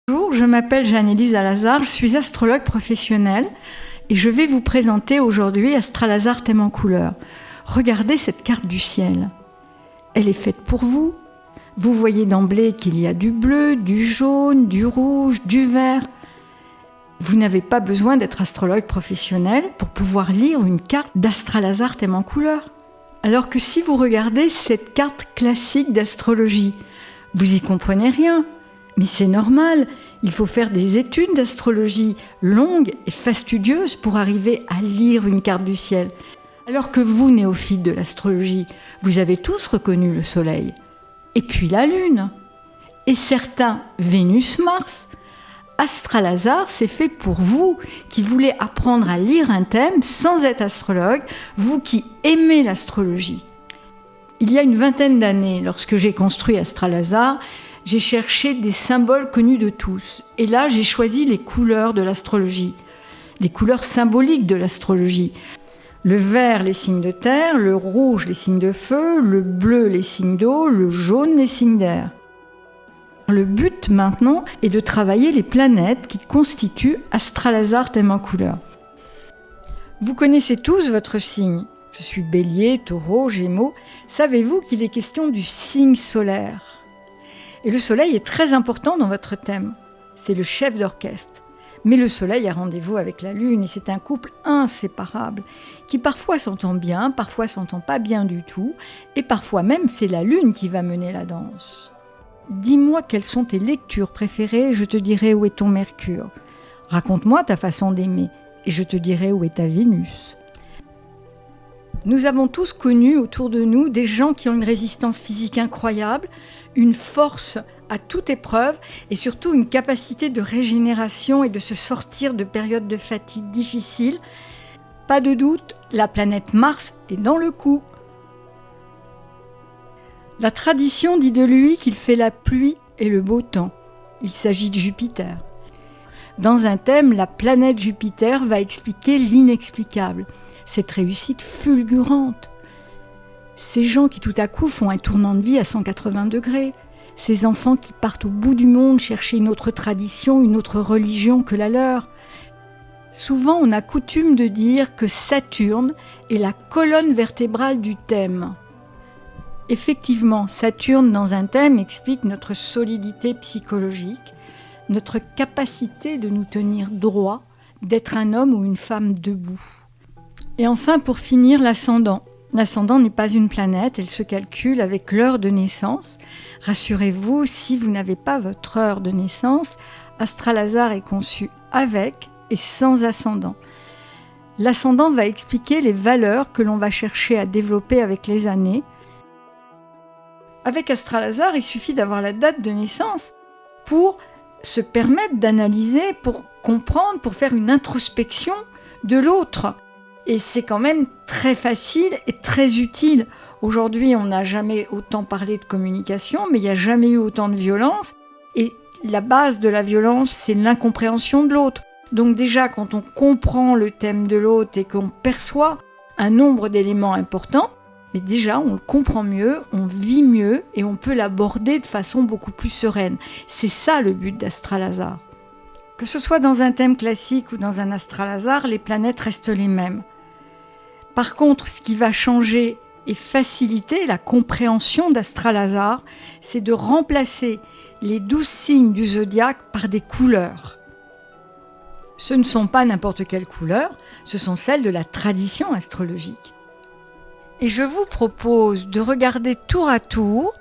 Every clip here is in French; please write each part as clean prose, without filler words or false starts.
Bonjour, je m'appelle Jeanne-Élise Alazard, je suis astrologue professionnelle et je vais vous présenter aujourd'hui Astralazar thème en couleur. Regardez cette carte du ciel. Elle est faite pour vous. Vous voyez d'emblée qu'il y a du bleu, du jaune, du rouge, du vert. Vous n'avez pas besoin d'être astrologue professionnel pour pouvoir lire une carte d'Astralazar thème en couleur. Alors que si vous regardez cette carte classique d'astrologie, vous y comprenez rien. Mais c'est normal, il faut faire des études d'astrologie longues et fastidieuses pour arriver à lire une carte du ciel. Alors que vous, néophytes de l'astrologie, vous avez tous reconnu le Soleil, et puis la Lune, et certains Vénus-Mars. Astralazar, c'est fait pour vous qui voulez apprendre à lire un thème sans être astrologue, vous qui aimez l'astrologie. Il y a une vingtaine d'années, lorsque j'ai construit Astralazar, j'ai cherché des symboles connus de tous. Et là, j'ai choisi les couleurs de l'astrologie, les couleurs symboliques de l'astrologie. Le vert, les signes de terre, le rouge, les signes de feu, le bleu, les signes d'eau, le jaune, les signes d'air. Le but maintenant est de travailler les planètes qui constituent Astralazar thème en couleur. Vous connaissez tous votre signe. Je suis Bélier, Taureau, Gémeaux. Savez-vous qu'il est question du signe solaire ? Et le Soleil est très important dans votre thème. C'est le chef d'orchestre. Mais le Soleil a rendez-vous avec la Lune et c'est un couple inséparable qui parfois s'entend bien, parfois s'entend pas bien du tout et parfois même c'est la Lune qui va mener la danse. Dis-moi quelles sont tes lectures préférées et je te dirai où est ton Mercure. Raconte-moi ta façon d'aimer et je te dirai où est ta Vénus. Nous avons tous connu autour de nous des gens qui ont une résistance physique incroyable, une force à toute épreuve et surtout une capacité de régénération et de se sortir de périodes de fatigue difficiles. Pas de doute, la planète Mars est dans le coup. La tradition dit de lui qu'il fait la pluie et le beau temps. Il s'agit de Jupiter. Dans un thème, la planète Jupiter va expliquer l'inexplicable. Cette réussite fulgurante. Ces gens qui tout à coup font un tournant de vie à 180 degrés. Ces enfants qui partent au bout du monde chercher une autre tradition, une autre religion que la leur. Souvent, on a coutume de dire que Saturne est la colonne vertébrale du thème. Effectivement, Saturne dans un thème explique notre solidité psychologique, notre capacité de nous tenir droit, d'être un homme ou une femme debout. Et enfin, pour finir, l'ascendant. L'ascendant n'est pas une planète, elle se calcule avec l'heure de naissance. Rassurez-vous, si vous n'avez pas votre heure de naissance, Astralazar est conçu avec et sans ascendant. L'ascendant va expliquer les valeurs que l'on va chercher à développer avec les années. Avec Astralazar, il suffit d'avoir la date de naissance pour se permettre d'analyser, pour comprendre, pour faire une introspection de l'autre. Et c'est quand même très facile et très utile. Aujourd'hui, on n'a jamais autant parlé de communication, mais il n'y a jamais eu autant de violence. Et la base de la violence, c'est l'incompréhension de l'autre. Donc déjà, quand on comprend le thème de l'autre et qu'on perçoit un nombre d'éléments importants, mais déjà, on le comprend mieux, on vit mieux et on peut l'aborder de façon beaucoup plus sereine. C'est ça le but d'Astralazar. Que ce soit dans un thème classique ou dans un Astralazar, les planètes restent les mêmes. Par contre, ce qui va changer et faciliter la compréhension d'Astralazar, c'est de remplacer les 12 signes du zodiaque par des couleurs. Ce ne sont pas n'importe quelles couleurs, ce sont celles de la tradition astrologique. Et je vous propose de regarder tour à tour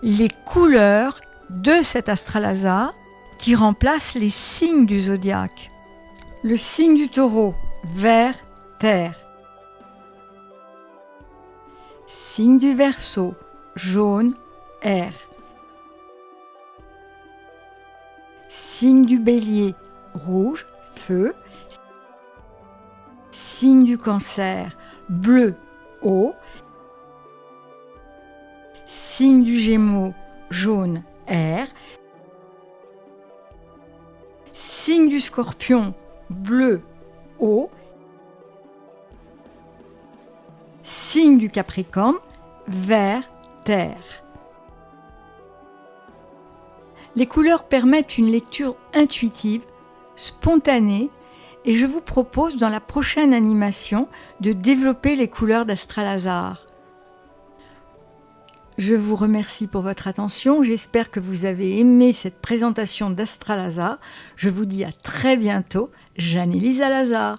les couleurs de cet Astralazar qui remplacent les signes du zodiaque. Le signe du Taureau, vert, terre. Signe du Verseau, jaune, air. Signe du Bélier, rouge, feu. Signe du Cancer, bleu, eau. Signe du Gémeaux, jaune, air. Signe du Scorpion, bleu, eau. Signe du Capricorne, vert, terre. Les couleurs permettent une lecture intuitive, spontanée, et je vous propose dans la prochaine animation de développer les couleurs d'Astralazar. Je vous remercie pour votre attention, j'espère que vous avez aimé cette présentation d'Astralazar. Je vous dis à très bientôt, Jeanne-Élise Alazard.